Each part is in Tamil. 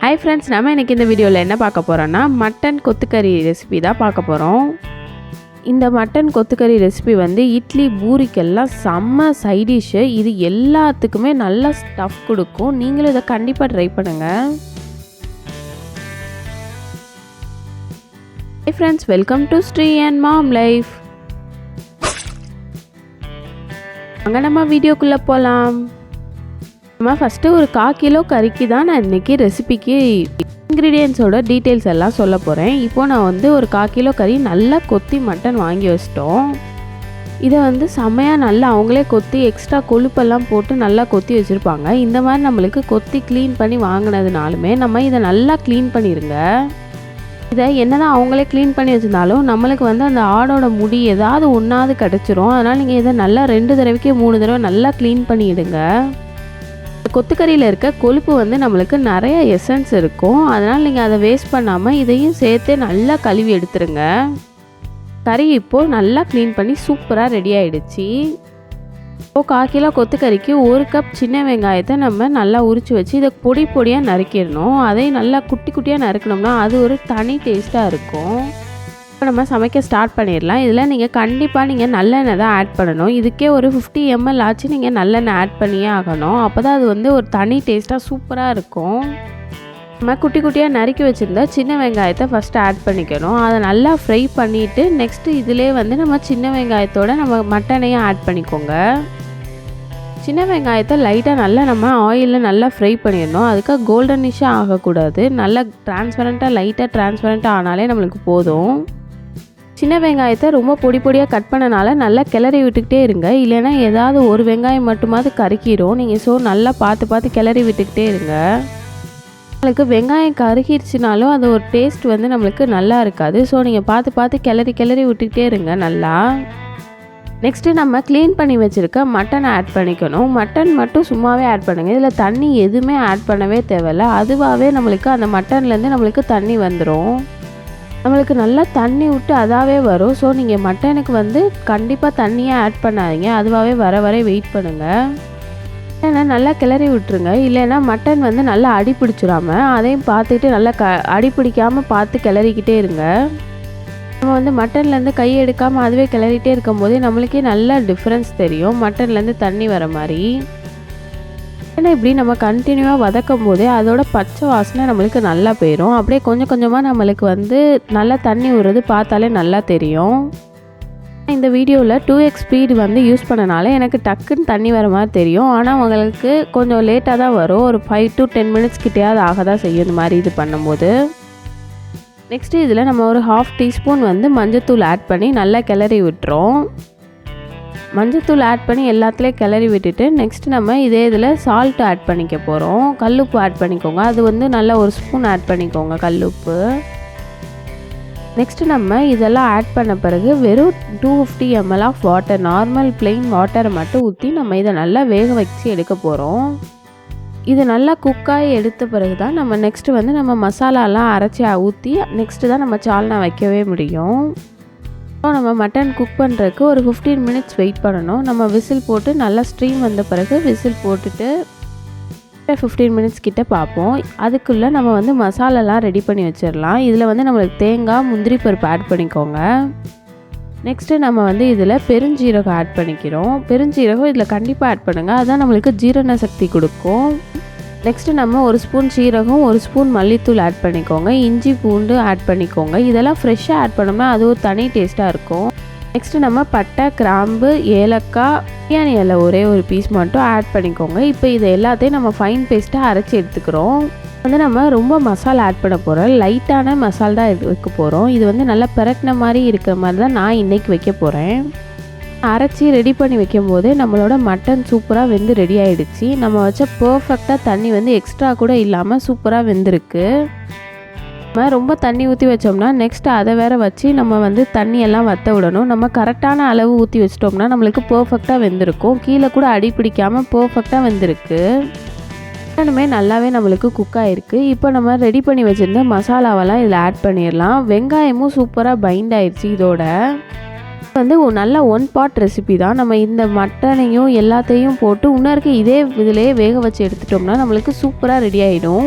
ஹாய் ஃப்ரெண்ட்ஸ், நம்ம இன்றைக்கி இந்த வீடியோவில் என்ன பார்க்க போகிறோன்னா மட்டன் கொத்துக்கறி ரெசிபி தான் பார்க்க போகிறோம். இந்த மட்டன் கொத்துக்கறி ரெசிபி வந்து இட்லி பூரிக்கெல்லாம் செம்ம சைடிஷ்ஷு. இது எல்லாத்துக்குமே நல்ல ஸ்டஃப் கொடுக்கும். நீங்களும் இதை கண்டிப்பாக ட்ரை பண்ணுங்கள். Hi friends, welcome to Sri and mom life. அங்கே நம்ம வீடியோக்குள்ளே போகலாம். நம்ம ஃபஸ்ட்டு ஒரு 1/4 கிலோ கறிக்கு தான் நான் இன்றைக்கி ரெசிபிக்கு இன்க்ரீடியன்ஸோட டீட்டெயில்ஸ் எல்லாம் சொல்ல போகிறேன். இப்போது நான் வந்து ஒரு 1/4 கிலோ கறி நல்லா கொத்தி மட்டன் வாங்கி வச்சிட்டோம். இதை வந்து செம்மையாக நல்லா அவங்களே கொத்தி எக்ஸ்ட்ரா கொழுப்பெல்லாம் போட்டு நல்லா கொத்தி வச்சுருப்பாங்க. இந்த மாதிரி நம்மளுக்கு கொத்தி க்ளீன் பண்ணி வாங்கினதுனாலுமே நம்ம இதை நல்லா க்ளீன் பண்ணிடுங்க. இதை என்ன தான் அவங்களே க்ளீன் பண்ணி வச்சுருந்தாலும் நம்மளுக்கு வந்து அந்த ஆடோட முடி ஏதாவது ஒன்றாவது கிடச்சிரும். அதனால் நீங்கள் இதை நல்லா 2 தடவைக்கு 3 தடவை நல்லா க்ளீன் பண்ணிவிடுங்க. கொத்துக்கறியில் இருக்க கொழுப்பு வந்து நம்மளுக்கு நிறைய எசன்ஸ் இருக்கும். அதனால் நீங்கள் அதை வேஸ்ட் பண்ணாமல் இதையும் சேர்த்து நல்லா கழுவி எடுத்துருங்க. கறி இப்போது நல்லா க்ளீன் பண்ணி சூப்பராக ரெடி ஆகிடுச்சு. இப்போது 1/4 கிலோ கொத்துக்கறிக்கு 1 கப் சின்ன வெங்காயத்தை நம்ம நல்லா உரித்து வச்சு இதை பொடி பொடியாக நறுக்கிடணும். அதையும் நல்லா குட்டி குட்டியாக நறுக்கணும்னா அது ஒரு தனி டேஸ்ட்டாக இருக்கும். இப்போ நம்ம சமைக்க ஸ்டார்ட் பண்ணிடலாம். இதில் நீங்கள் கண்டிப்பாக நல்லெண்ணெய் தான் ஆட் பண்ணணும். இதுக்கே ஒரு 50 ml ஆச்சு நீங்கள் நல்லெண்ணெய் ஆட் பண்ணியே ஆகணும். அப்போ தான் அது வந்து ஒரு தனி டேஸ்ட்டாக சூப்பராக இருக்கும். நம்ம குட்டி குட்டியாக நறுக்கி வச்சுருந்தா சின்ன வெங்காயத்தை ஃபஸ்ட்டு ஆட் பண்ணிக்கணும். அதை நல்லா ஃப்ரை பண்ணிவிட்டு நெக்ஸ்ட்டு இதிலே வந்து நம்ம சின்ன வெங்காயத்தோடு நம்ம மட்டனையும் ஆட் பண்ணிக்கோங்க. சின்ன வெங்காயத்தை லைட்டாக நல்லா நம்ம ஆயிலில் நல்லா ஃப்ரை பண்ணிடணும். அதுக்காக கோல்டனிஷாக ஆகக்கூடாது. நல்லா ட்ரான்ஸ்பரண்ட்டாக ஆனாலே நம்மளுக்கு போதும். சின்ன வெங்காயத்தை ரொம்ப பொடி பொடியாக கட் பண்ணனால நல்லா கிளறி விட்டுக்கிட்டே இருங்க. இல்லைன்னா ஏதாவது ஒரு வெங்காயம் மட்டுமாவது கருக்கிடும். நீங்கள் நல்லா பார்த்து கிளறி விட்டுக்கிட்டே இருங்க. நம்மளுக்கு வெங்காயம் கருகிடுச்சுனாலும் அது ஒரு டேஸ்ட் வந்து நம்மளுக்கு நல்லா இருக்காது. ஸோ நீங்கள் பார்த்து கிளறி விட்டுக்கிட்டே இருங்க நல்லா. நெக்ஸ்ட்டு நம்ம க்ளீன் பண்ணி வச்சுருக்க மட்டன் ஆட் பண்ணிக்கணும். மட்டன் மட்டும் சும்மாவே ஆட் பண்ணுங்கள். இதில் தண்ணி எதுவுமே ஆட் பண்ணவே தேவையில்லை. அதுவாகவே நம்மளுக்கு அந்த மட்டன்லேருந்து நம்மளுக்கு தண்ணி வந்துடும். நம்மளுக்கு நல்லா தண்ணி விட்டு அதாவே வரும். ஸோ நீங்கள் மட்டனுக்கு வந்து கண்டிப்பாக தண்ணியாக ஆட் பண்ணாதீங்க. அதுவாகவே வர வெயிட் பண்ணுங்கள். ஏன்னா நல்லா கிளறி விட்டுருங்க. இல்லைன்னா மட்டன் வந்து நல்லா அடி பிடிச்சிடாம அதையும் பார்த்துட்டு நல்லா அடி பிடிக்காமல் பார்த்து கிளறிக்கிட்டே இருங்க. நம்ம வந்து மட்டன்லேருந்து கையை எடுக்காமல் அதுவே கிளறிட்டே இருக்கும் போதே நம்மளுக்கே நல்லா டிஃப்ரென்ஸ் தெரியும் மட்டன்லேருந்து தண்ணி வர மாதிரி. ஏன்னா இப்படி நம்ம கண்டினியூவாக வதக்கும் போதே அதோட பச்சை வாசனை நம்மளுக்கு நல்லா போயிடும். அப்படியே கொஞ்சம் கொஞ்சமாக நம்மளுக்கு வந்து நல்லா தண்ணி விடுறது பார்த்தாலே நல்லா தெரியும். இந்த வீடியோவில் 2x ஸ்பீடு வந்து யூஸ் பண்ணனால எனக்கு டக்குன்னு தண்ணி வர மாதிரி தெரியும். ஆனால் உங்களுக்கு கொஞ்சம் லேட்டாக தான் வரும். ஒரு 5 to 10 minutes கிட்டேயாவது ஆக தான் செய்யும் இந்த மாதிரி இது பண்ணும்போது. நெக்ஸ்ட்டு இதில் நம்ம ஒரு 1/2 teaspoon வந்து மஞ்சத்தூள் ஆட் பண்ணி நல்லா கிளறி விட்டுறோம். மஞ்சத்தூள் ஆட் பண்ணி எல்லாத்துலேயும் கிளறி விட்டுட்டு நெக்ஸ்ட் நம்ம இதே இதில் சால்ட் ஆட் பண்ணிக்க போகிறோம். கல்லுப்பு ஆட் பண்ணிக்கோங்க. அது வந்து நல்லா 1 ஸ்பூன் ஆட் பண்ணிக்கோங்க கல்லுப்பு. நெக்ஸ்ட்டு நம்ம இதெல்லாம் ஆட் பண்ண பிறகு வெறும் 250 ml of water, normal plain வாட்டரை மட்டும் ஊற்றி நம்ம இதை நல்லா வேக வச்சு எடுக்க போகிறோம். இது நல்லா குக்காகி எடுத்த பிறகு தான் நம்ம நெக்ஸ்ட்டு வந்து நம்ம மசாலாலாம் அரைச்சி ஊற்றி நெக்ஸ்ட்டு தான் நம்ம சால்னா வைக்கவே முடியும். நம்ம மட்டன் குக் பண்ணுறதுக்கு ஒரு 15 minutes வெயிட் பண்ணணும். நம்ம விசில் போட்டு நல்லா ஸ்ட்ரீம் வந்த பிறகு விசில் போட்டுட்டு 15 minutes கிட்ட பார்ப்போம். அதுக்குள்ளே நம்ம வந்து மசாலாலாம் ரெடி பண்ணி வச்சிடலாம். இதில் வந்து நம்மளுக்கு தேங்காய், முந்திரி பருப்பு ஆட் பண்ணிக்கோங்க. நெக்ஸ்ட்டு நம்ம வந்து இதில் பெருஞ்சீரகம் ஆட் பண்ணிக்கிறோம். பெருஞ்சீரகம் இதில் கண்டிப்பாக ஆட் பண்ணுங்கள். அதுதான் நம்மளுக்கு ஜீரண சக்தி கொடுக்கும். நெக்ஸ்ட்டு நம்ம 1 ஸ்பூன் சீரகம், 1 ஸ்பூன் மல்லித்தூள் ஆட் பண்ணிக்கோங்க. இஞ்சி பூண்டு ஆட் பண்ணிக்கோங்க. இதெல்லாம் ஃப்ரெஷ்ஷாக ஆட் பண்ணோம்னா அது ஒரு தனி டேஸ்ட்டாக இருக்கும். நெக்ஸ்ட்டு நம்ம பட்டை, கிராம்பு, ஏலக்காய், பிரியாணி இலை ஒரே ஒரு பீஸ் மட்டும் ஆட் பண்ணிக்கோங்க. இப்போ இதை எல்லாத்தையும் நம்ம ஃபைன் பேஸ்ட்டாக அரைச்சி எடுத்துக்கிறோம். வந்து நம்ம ரொம்ப மசாலா ஆட் பண்ண போகிறோம். லைட்டான மசாலா தான் வைக்க போகிறோம். இது வந்து நல்லா பிரட்டின மாதிரி இருக்கிற மாதிரி தான் நான் இன்றைக்கி வைக்க போகிறேன். அரைச்சி ரெடி பண்ணி வைக்கும் போது நம்மளோட மட்டன் சூப்பராக வெந்து ரெடி ஆகிடுச்சு. நம்ம வச்ச பர்ஃபெக்டாக தண்ணி வந்து எக்ஸ்ட்ரா கூட இல்லாமல் சூப்பராக வெந்திருக்கு. நம்ம ரொம்ப தண்ணி ஊற்றி வச்சோம்னா நெக்ஸ்ட் அதை வேறு வச்சு நம்ம வந்து தண்ணியெல்லாம் வற்ற விடணும். நம்ம கரெக்டான அளவு ஊற்றி வச்சிட்டோம்னா நம்மளுக்கு பர்ஃபெக்டாக வெந்திருக்கும். கீழே கூட அடி பிடிக்காமல் பர்ஃபெக்டாக வெந்திருக்கு. மட்டனுமே நல்லாவே நம்மளுக்கு குக் ஆகிருக்கு. இப்போ நம்ம ரெடி பண்ணி வச்சுருந்த மசாலாவெல்லாம் இதில் ஆட் பண்ணிடலாம். வெங்காயமும் சூப்பராக பைண்ட் ஆயிடுச்சு. இதோட வந்து நல்ல 1 pot ரெசிபி தான். நம்ம இந்த மட்டனையும் எல்லாத்தையும் போட்டு இன்னொருக்கு இதே இதிலே வேக வச்சு எடுத்துட்டோம்னா நம்மளுக்கு சூப்பராக ரெடி ஆகிடும்.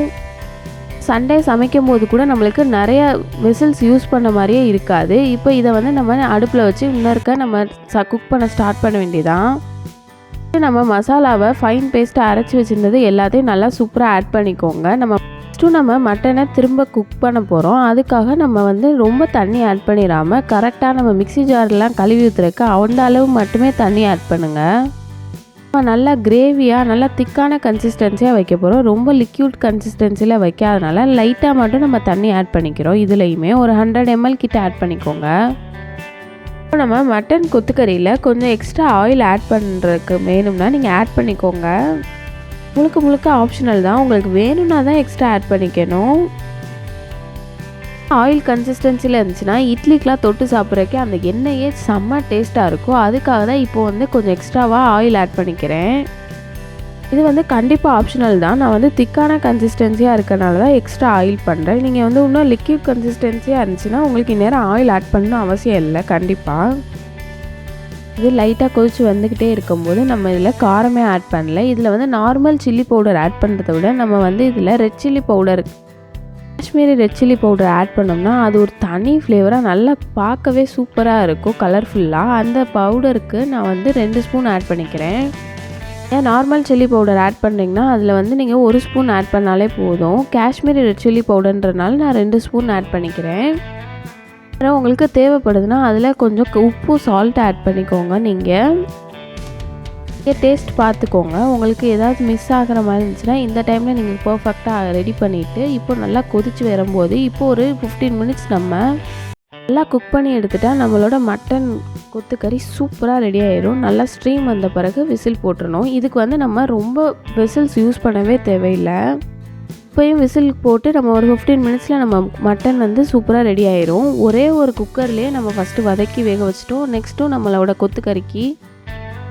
சண்டே சமைக்கும் போது கூட நம்மளுக்கு நிறைய விசில்ஸ் யூஸ் பண்ண மாதிரியே இருக்காது. இப்போ இதை வந்து நம்ம அடுப்பில் வச்சு இன்னொருக்க நம்ம குக் பண்ண ஸ்டார்ட் பண்ண வேண்டியதான். நம்ம மசாலாவை ஃபைன் பேஸ்ட்டாக அரைச்சி வச்சுருந்தது எல்லாத்தையும் நல்லா சூப்பராக ஆட் பண்ணிக்கோங்க. நம்ம மட்டனை திரும்ப குக் பண்ண போகிறோம். அதுக்காக நம்ம வந்து ரொம்ப தண்ணி ஆட் பண்ணிடாமல் கரெக்டாக நம்ம மிக்ஸி ஜார்லாம் கழுவி ஊற்றுறதுக்கு அந்த அளவு மட்டுமே தண்ணி ஆட் பண்ணுங்கள். நம்ம நல்லா கிரேவியாக நல்லா திக்கான கன்சிஸ்டன்சியாக வைக்க போகிறோம். ரொம்ப லிக்யூட் கன்சிஸ்டன்சியில் வைக்காதனால லைட்டாக மட்டும் நம்ம தண்ணி ஆட் பண்ணிக்கிறோம். இதுலேயுமே ஒரு 100 ml கிட்ட ஆட் பண்ணிக்கோங்க. இப்போ நம்ம மட்டன் கொத்துக்கறியில் கொஞ்சம் எக்ஸ்ட்ரா ஆயில் ஆட் பண்ணுறதுக்கு வேணும்னா நீங்கள் ஆட் பண்ணிக்கோங்க. முழுக்க ஆப்ஷனல் தான். உங்களுக்கு வேணும்னா தான் எக்ஸ்ட்ரா ஆட் பண்ணிக்கணும். ஆயில் கன்சிஸ்டன்சியில் இருந்துச்சுன்னா இட்லிக்கெலாம் தொட்டு சாப்பிட்றதுக்கே அந்த எண்ணெயே செம்ம டேஸ்ட்டாக இருக்கும். அதுக்காக தான் இப்போ வந்து கொஞ்சம் எக்ஸ்ட்ராவாக ஆயில் ஆட் பண்ணிக்கிறேன். இது வந்து கண்டிப்பாக ஆப்ஷனல் தான். நான் வந்து திக்கான கன்சிஸ்டன்சியாக இருக்கனால தான் எக்ஸ்ட்ரா ஆயில் பண்ணுறேன். நீங்கள் வந்து இன்னும் லிக்யூட் கன்சிஸ்டன்சியாக இருந்துச்சுன்னா உங்களுக்கு இந்நேரம் ஆயில் ஆட் பண்ணணும் அவசியம் இல்லை. கண்டிப்பாக இது லைட்டாக கொதிச்சு வந்துக்கிட்டே இருக்கும்போது நம்ம இதில் காரமே ஆட் பண்ணல. இதில் வந்து நார்மல் சில்லி பவுடர் ஆட் பண்ணுறத விட நம்ம வந்து இதில் red chilli powder, Kashmiri red chilli powder add பண்ணோம்னா அது ஒரு தனி ஃப்ளேவராக நல்லா பார்க்கவே சூப்பராக இருக்கும், கலர்ஃபுல்லாக. அந்த பவுடருக்கு நான் வந்து 2 ஸ்பூன் ஆட் பண்ணிக்கிறேன். நார்மல் சில்லி பவுடர் ஆட் பண்ணுறீங்கன்னா அதில் வந்து நீங்கள் 1 ஸ்பூன் ஆட் பண்ணாலே போதும். காஷ்மீரி ரெட் சில்லி பவுடர்ன்றனால நான் 2 ஸ்பூன் ஆட் பண்ணிக்கிறேன். உங்களுக்கு தேவைப்படுதுன்னா அதில் கொஞ்சம் உப்பு சால்ட் ஆட் பண்ணிக்கோங்க. நீங்கள் டேஸ்ட் பார்த்துக்கோங்க. உங்களுக்கு ஏதாவது மிஸ் ஆகிற மாதிரி இருந்துச்சுன்னா இந்த டைமில் நீங்கள் பர்ஃபெக்டாக ரெடி பண்ணிவிட்டு இப்போ நல்லா கொதிச்சு வரும்போது இப்போ ஒரு 15 மினிட்ஸ் நம்ம நல்லா குக் பண்ணி எடுத்துட்டா நம்மளோட மட்டன் கொத்துக்கறி சூப்பராக ரெடி ஆயிடும். நல்லா ஸ்ட்ரீம் வந்த பிறகு விசில் போட்டுடணும். இதுக்கு வந்து நம்ம ரொம்ப விசில்ஸ் யூஸ் பண்ணவே தேவையில்லை. இப்போயும் விசில் போட்டு நம்ம ஒரு 15 மினிட்ஸில் நம்ம மட்டன் வந்து சூப்பராக ரெடி ஆயிரும். ஒரே ஒரு குக்கர்லேயே நம்ம ஃபஸ்ட்டு வதக்கி வேக வச்சுட்டோம். நெக்ஸ்ட்டும் நம்மளோட கொத்துக்கறிக்கு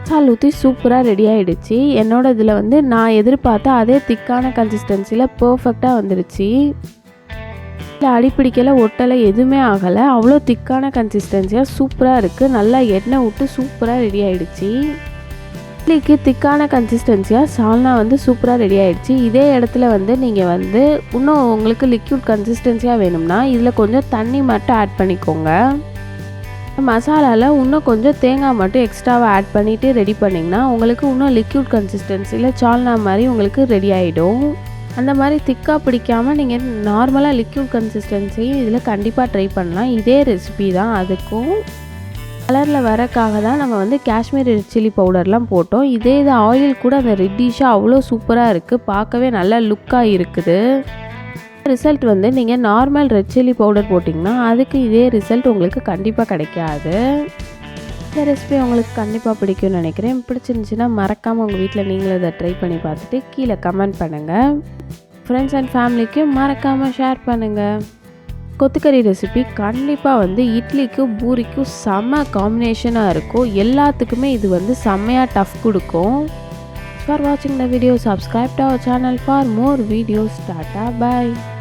மசாலா ஊற்றி சூப்பராக ரெடி ஆகிடுச்சு. என்னோட இதில் வந்து நான் எதிர்பார்த்த அதே திக்கான கன்சிஸ்டன்சியில் பர்ஃபெக்டாக வந்துடுச்சு. அடிப்பிடிக்கலை, ஒட்டலை, எதுவுமே ஆகலை. அவ்வளோ திக்கான கன்சிஸ்டன்சியாக சூப்பராக இருக்குது. நல்லா எண்ணெய் விட்டு சூப்பராக ரெடி ஆகிடுச்சு. இட்லிக்கு திக்கான கன்சிஸ்டன்சியாக சால்னா வந்து சூப்பராக ரெடி ஆகிடுச்சு. இதே இடத்துல வந்து நீங்கள் வந்து இன்னும் உங்களுக்கு லிக்யூட் கன்சிஸ்டன்சியாக வேணும்னா இதில் கொஞ்சம் தண்ணி மட்டும் ஆட் பண்ணிக்கோங்க. மசாலாவில் இன்னும் கொஞ்சம் தேங்காய் மட்டும் எக்ஸ்ட்ராவாக ஆட் பண்ணிவிட்டு ரெடி பண்ணிங்கன்னா உங்களுக்கு இன்னும் லிக்யூட் கன்சிஸ்டன்சியில் சால்னா மாதிரி உங்களுக்கு ரெடி ஆகிடும். அந்த மாதிரி திக்காக பிடிக்காமல் நீங்கள் நார்மலாக லிக்யூட் கன்சிஸ்டன்சியும் இதில் கண்டிப்பாக ட்ரை பண்ணலாம். இதே ரெசிபி தான். அதுக்கும் கலரில் வரக்காக தான் நம்ம வந்து காஷ்மீரி ரெட் சில்லி பவுடர்லாம் போட்டோம். இதே இது ஆயில் கூட அந்த ரெட்டிஷாக அவ்வளோ சூப்பராக இருக்குது. பார்க்கவே நல்லா லுக்காக இருக்குது. ரிசல்ட் வந்து நீங்கள் நார்மல் ரெட் சில்லி பவுடர் போட்டிங்கன்னா அதுக்கு இதே ரிசல்ட் உங்களுக்கு கண்டிப்பாக கிடைக்காது. இந்த ரெசிபி உங்களுக்கு கண்டிப்பாக பிடிக்கும்னு நினைக்கிறேன். பிடிச்சிருந்துச்சின்னா மறக்காமல் உங்கள் வீட்டில் நீங்களும் இதை ட்ரை பண்ணி பார்த்துட்டு கீழே கமெண்ட் பண்ணுங்கள். ஃப்ரெண்ட்ஸ் அண்ட் ஃபேமிலிக்கு மறக்காமல் ஷேர் பண்ணுங்கள். கொத்துக்கறி ரெசிபி கண்டிப்பாக வந்து இட்லிக்கும் பூரிக்கும் செம்ம காம்பினேஷனாக இருக்கும். எல்லாத்துக்குமே இது வந்து செம்மையாக டஃப் கொடுக்கும். For watching the video, subscribe to our channel for more videos. Tata, bye.